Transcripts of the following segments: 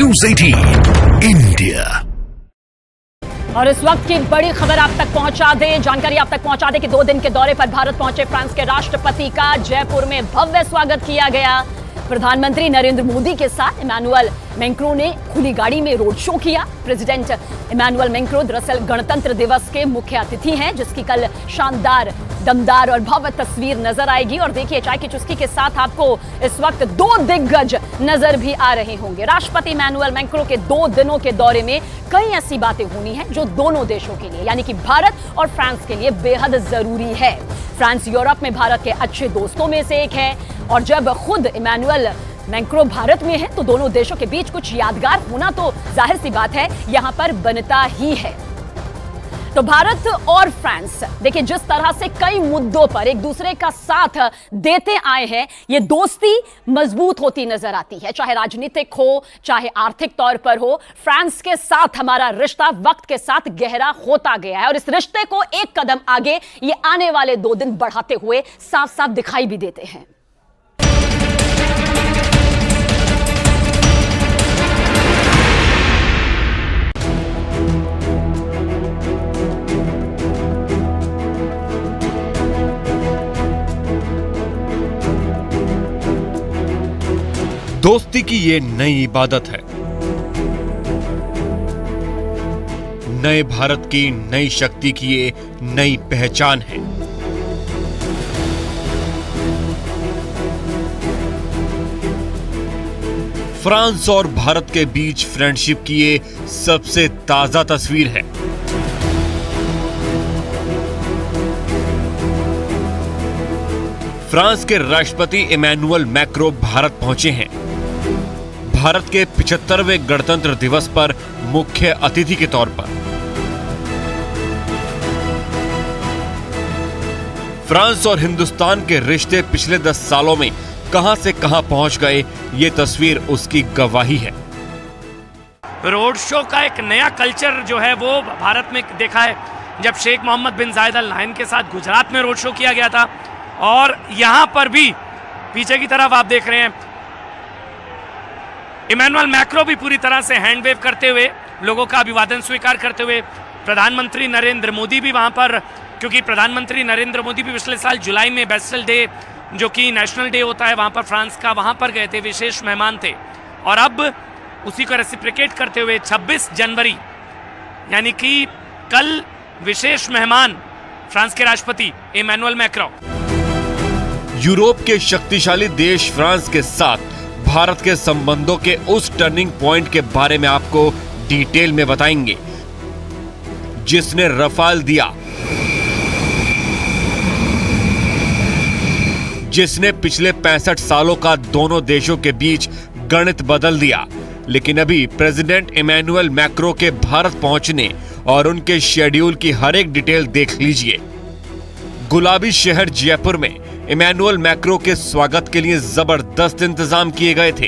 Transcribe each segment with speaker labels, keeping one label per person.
Speaker 1: News 18 India.
Speaker 2: और इस वक्त की बड़ी खबर आप तक पहुंचा दें, जानकारी आप तक पहुंचा दें कि 2 दिन के दौरे पर भारत पहुंचे फ्रांस के राष्ट्रपति का जयपुर में भव्य स्वागत किया गया। प्रधानमंत्री नरेंद्र मोदी के साथ इमैनुअल मैक्रों ने खुली गाड़ी में रोड शो किया। प्रेसिडेंट इमैनुअल मैक्रों दरअसल गणतंत्र दिवस के मुख्य अतिथि हैं, जिसकी कल शानदार, दमदार और भव्य तस्वीर नजर आएगी। और देखिए, चाय की चुस्की के साथ आपको इस वक्त 2 दिग्गज नजर भी आ रहे होंगे। राष्ट्रपति इमैनुअल मैक्रों के 2 दिनों के दौरे में कई ऐसी बातें होनी हैं जो दोनों देशों के लिए, यानी कि भारत और फ्रांस के लिए बेहद जरूरी है। फ्रांस यूरोप में भारत के अच्छे दोस्तों में से एक है, और जब खुद इमैनुअल मैक्रों भारत में है तो दोनों देशों के बीच कुछ यादगार होना तो जाहिर सी बात है यहां पर बनता ही है। तो भारत और फ्रांस, देखिए, जिस तरह से कई मुद्दों पर एक दूसरे का साथ देते आए हैं, ये दोस्ती मजबूत होती नजर आती है। चाहे राजनीतिक हो, चाहे आर्थिक तौर पर हो, फ्रांस के साथ हमारा रिश्ता वक्त के साथ गहरा होता गया है। और इस रिश्ते को एक कदम आगे ये आने वाले 2 दिन बढ़ाते हुए साफ साफ दिखाई भी देते हैं।
Speaker 3: दोस्ती की ये नई इबादत है, नए भारत की नई शक्ति की ये नई पहचान है। फ्रांस और भारत के बीच फ्रेंडशिप की ये सबसे ताजा तस्वीर है। फ्रांस के राष्ट्रपति इमैनुअल मैक्रों भारत पहुंचे हैं। भारत के 75वें गणतंत्र दिवस पर मुख्य अतिथि के तौर पर। फ्रांस और हिंदुस्तान के रिश्ते पिछले 10 सालों में कहां से कहां पहुंच गए, ये तस्वीर उसकी गवाही है।
Speaker 4: रोड शो का एक नया कल्चर जो है वो भारत में देखा है। जब शेख मोहम्मद बिन जायद अल नाहयान के साथ गुजरात में रोड शो किया गया था, और यहां पर भी पीछे की तरफ आप देख रहे हैं इमैनुअल मैक्रों भी पूरी तरह से हैंड वेव करते हुए, लोगों का अभिवादन स्वीकार करते हुए। प्रधानमंत्री नरेंद्र मोदी भी वहां पर, क्योंकि प्रधानमंत्री नरेंद्र मोदी भी पिछले साल जुलाई में बेस्टल डे, जो कि नेशनल डे होता है वहां पर फ्रांस का, वहां पर गए थे, विशेष मेहमान थे। और अब उसी को रेसिप्रिकेट करते हुए 26 जनवरी यानी कि कल विशेष मेहमान फ्रांस के राष्ट्रपति इमैनुअल मैक्रों।
Speaker 3: यूरोप के शक्तिशाली देश फ्रांस के साथ भारत के संबंधों के उस टर्निंग पॉइंट के बारे में आपको डिटेल में बताएंगे, जिसने रफाल दिया, जिसने पिछले 65 सालों का दोनों देशों के बीच गणित बदल दिया। लेकिन अभी प्रेसिडेंट इमैनुअल मैक्रों के भारत पहुंचने और उनके शेड्यूल की हर एक डिटेल देख लीजिए। गुलाबी शहर जयपुर में इमैनुअल मैक्रों के स्वागत के लिए जबरदस्त इंतजाम किए गए थे।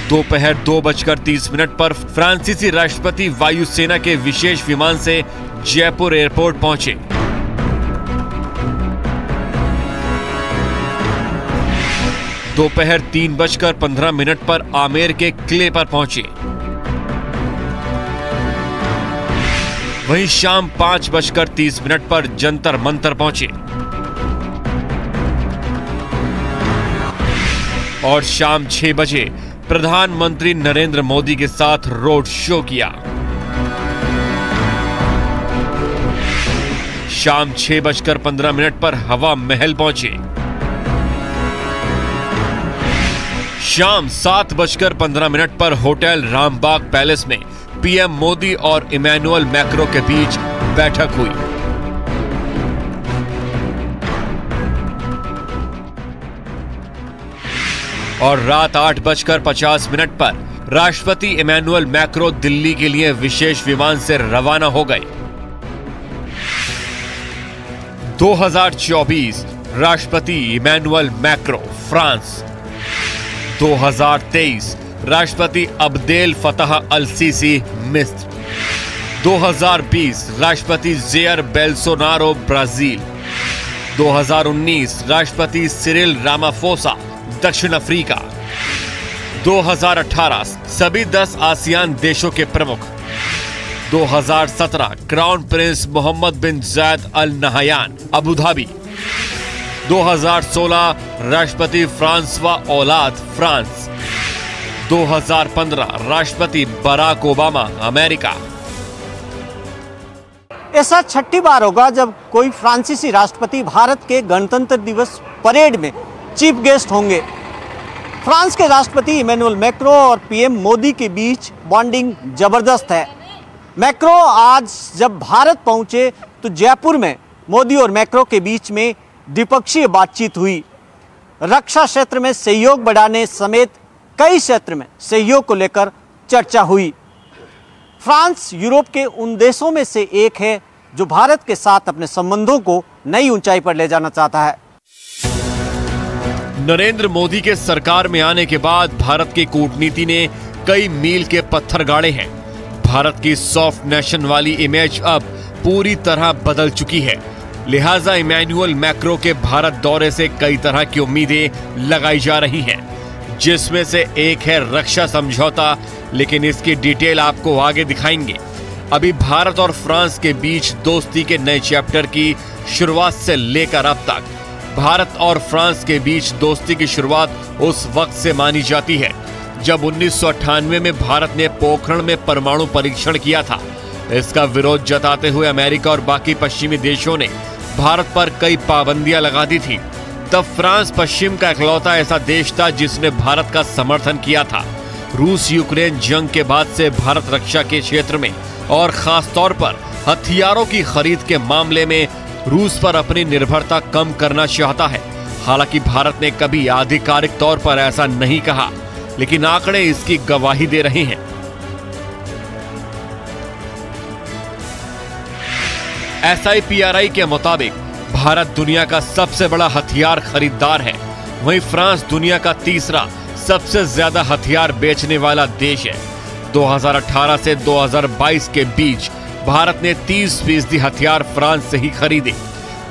Speaker 3: दोपहर 2:30 पर फ्रांसीसी राष्ट्रपति वायुसेना के विशेष विमान से जयपुर एयरपोर्ट पहुंचे। दोपहर 3:15 पर आमेर के किले पर पहुंचे। वहीं शाम 5:30 पर जंतर मंतर पहुंचे और शाम 6 बजे प्रधानमंत्री नरेंद्र मोदी के साथ रोड शो किया। शाम 6:15 पर हवा महल पहुंचे। शाम 7:15 पर होटल रामबाग पैलेस में पीएम मोदी और इमैनुअल मैक्रों के बीच बैठक हुई। और रात 8:50 पर राष्ट्रपति इमैनुअल मैक्रों दिल्ली के लिए विशेष विमान से रवाना हो गए। 2024 राष्ट्रपति इमैनुअल मैक्रों फ्रांस। 2023 राष्ट्रपति अब्देल फतह अल सीसी मिस्र। 2020 राष्ट्रपति जेयर बेल्सोनारो ब्राजील। 2019 राष्ट्रपति सिरिल रामाफोसा दक्षिण अफ्रीका। 2018 सभी 10 आसियान देशों के प्रमुख। 2017 क्राउन प्रिंस मोहम्मद बिन जायद अल नहयान अबू धाबी। 2016 राष्ट्रपति फ्रांसवा औलाद फ्रांस। 2015 राष्ट्रपति बराक ओबामा अमेरिका।
Speaker 5: ऐसा छठी बार होगा जब कोई फ्रांसीसी राष्ट्रपति भारत के गणतंत्र दिवस परेड में चीफ गेस्ट होंगे। फ्रांस के राष्ट्रपति इमैनुअल मैक्रो और पीएम मोदी के बीच बॉन्डिंग जबरदस्त है। मैक्रो आज जब भारत पहुंचे तो जयपुर में मोदी और मैक्रो के बीच में द्विपक्षीय बातचीत हुई। रक्षा क्षेत्र में सहयोग बढ़ाने समेत कई क्षेत्र में सहयोग को लेकर चर्चा हुई। फ्रांस यूरोप के उन देशों में से एक है जो भारत के साथ अपने संबंधों को नई ऊंचाई पर ले जाना चाहता है।
Speaker 3: नरेंद्र मोदी के सरकार में आने के बाद भारत की कूटनीति ने कई मील के पत्थर गाड़े हैं। भारत की सॉफ्ट नेशन वाली इमेज अब पूरी तरह बदल चुकी है। लिहाजा इमैनुअल मैक्रो के भारत दौरे से कई तरह की उम्मीदें लगाई जा रही हैं, जिसमें से एक है रक्षा समझौता, लेकिन इसकी डिटेल आपको आगे दिखाएंगे। अभी भारत और फ्रांस के बीच दोस्ती के नए चैप्टर की शुरुआत से लेकर अब तक भारत और फ्रांस के बीच दोस्ती की शुरुआत उस वक्त से मानी जाती है जब 1998 में भारत ने पोखरण में परमाणु परीक्षण किया था। इसका विरोध जताते हुए अमेरिका और बाकी पश्चिमी देशों ने भारत पर कई पाबंदियां लगा दी थी। तब फ्रांस पश्चिम का इकलौता ऐसा देश था जिसने भारत का समर्थन किया था। रूस यूक्रेन जंग के बाद से भारत रक्षा के क्षेत्र में और खास तौर पर हथियारों की खरीद के मामले में रूस पर अपनी निर्भरता कम करना चाहता है। हालांकि भारत ने कभी आधिकारिक तौर पर ऐसा नहीं कहा, लेकिन आंकड़े इसकी गवाही दे रहे हैं। SIPRI के मुताबिक भारत दुनिया का सबसे बड़ा हथियार खरीदार है। वहीं फ्रांस दुनिया का तीसरा सबसे ज्यादा हथियार बेचने वाला देश है। 2018 से 2022 के बीच भारत ने 30% हथियार फ्रांस से ही खरीदे।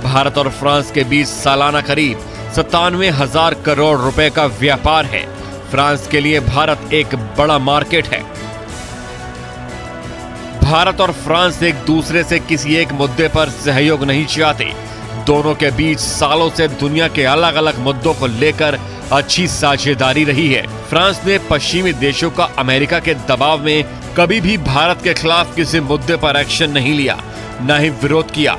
Speaker 3: भारत और फ्रांस के बीच सालाना करीब 97,000 करोड़ रुपए का व्यापार है। फ्रांस के लिए भारत एक बड़ा मार्केट है। भारत और फ्रांस एक दूसरे से किसी एक मुद्दे पर सहयोग नहीं चाहते। दोनों के बीच सालों से दुनिया के अलग अलग मुद्दों को लेकर अच्छी साझेदारी रही है। फ्रांस ने पश्चिमी देशों का अमेरिका के दबाव में कभी भी भारत के खिलाफ किसी मुद्दे पर एक्शन नहीं लिया, न ही विरोध किया।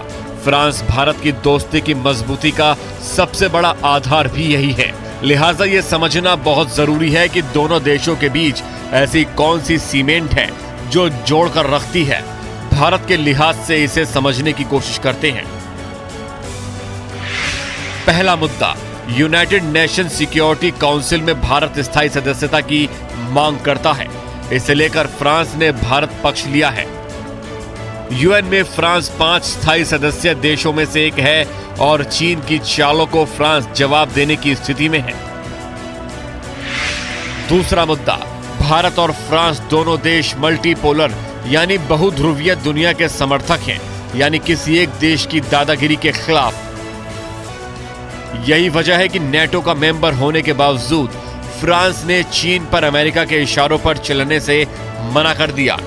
Speaker 3: फ्रांस भारत की दोस्ती की मजबूती का सबसे बड़ा आधार भी यही है। लिहाजा ये समझना बहुत जरूरी है कि दोनों देशों के बीच ऐसी कौन सी सीमेंट है जो जोड़कर रखती है। भारत के लिहाज से इसे समझने की कोशिश करते हैं। पहला मुद्दा, यूनाइटेड नेशन सिक्योरिटी काउंसिल में भारत स्थायी सदस्यता की मांग करता है। इसे लेकर फ्रांस ने भारत पक्ष लिया है। यूएन में फ्रांस 5 स्थायी सदस्य देशों में से एक है और चीन की चालों को फ्रांस जवाब देने की स्थिति में है। दूसरा मुद्दा, भारत और फ्रांस दोनों देश मल्टीपोलर यानी बहुध्रुवीय दुनिया के समर्थक हैं, यानी किसी एक देश की दादागिरी के खिलाफ। यही वजह है कि नेटो का मेंबर होने के बावजूद फ्रांस ने चीन पर अमेरिका के इशारों पर चलने से मना कर दिया।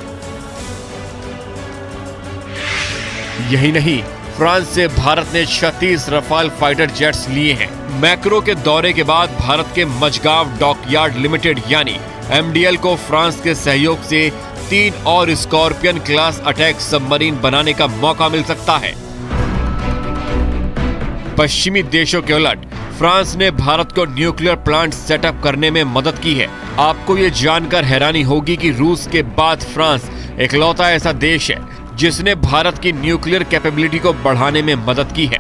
Speaker 3: यही नहीं, फ्रांस से भारत ने 36 रफाल फाइटर जेट्स लिए हैं। मैक्रो के दौरे के बाद भारत के मझगांव डॉकयार्ड लिमिटेड यानी MDL को फ्रांस के सहयोग से 3 और स्कॉर्पियन क्लास अटैक सबमरीन बनाने का मौका मिल सकता है। पश्चिमी देशों के उलट फ्रांस ने भारत को न्यूक्लियर प्लांट सेटअप करने में मदद की है। आपको ये जानकर हैरानी होगी कि रूस के बाद फ्रांस इकलौता ऐसा देश है जिसने भारत की न्यूक्लियर कैपेबिलिटी को बढ़ाने में मदद की है।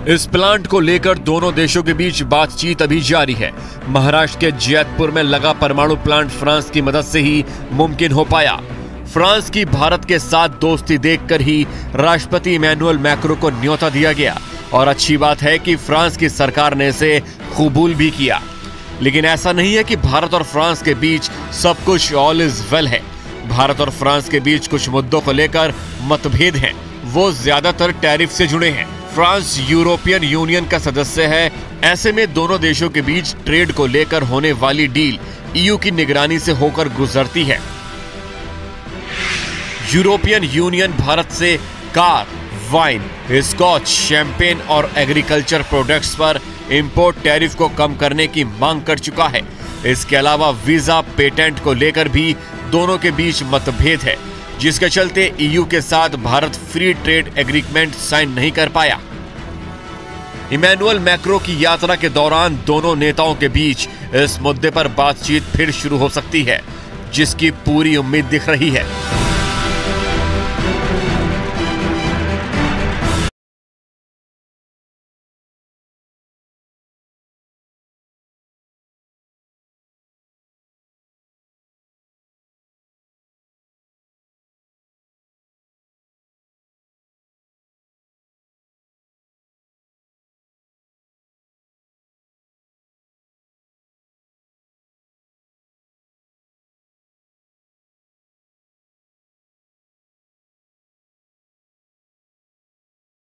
Speaker 3: इस प्लांट को लेकर दोनों देशों के बीच बातचीत अभी जारी है। महाराष्ट्र के जैतपुर में लगा परमाणु प्लांट फ्रांस की मदद से ही मुमकिन हो पाया। फ्रांस की भारत के साथ दोस्ती देखकर ही राष्ट्रपति इमैनुअल मैक्रो को न्योता दिया गया और अच्छी बात है कि फ्रांस की सरकार ने इसे कबूल भी किया। लेकिन ऐसा नहीं है कि भारत और फ्रांस के बीच सब कुछ ऑल इज वेल है। भारत और फ्रांस के बीच कुछ मुद्दों को लेकर मतभेद हैं। वो ज्यादातर टैरिफ से जुड़े हैं। फ्रांस यूरोपियन यूनियन का सदस्य है। ऐसे में दोनों देशों के बीच ट्रेड को लेकर होने वाली डील ईयू की निगरानी से होकर गुजरती है। यूरोपियन यूनियन भारत से कार, वाइन, स्कॉच, शैंपेन और एग्रीकल्चर प्रोडक्ट्स पर इंपोर्ट टैरिफ को कम करने की मांग कर चुका है। इसके अलावा वीजा, पेटेंट को लेकर भी दोनों के बीच मतभेद है, जिसके चलते ईयू के साथ Bharat free trade agreement sign नहीं कर पाया। इमैनुअल मैक्रों की यात्रा के दौरान दोनों नेताओं के बीच इस मुद्दे पर बातचीत फिर शुरू हो सकती है, जिसकी पूरी उम्मीद दिख रही है।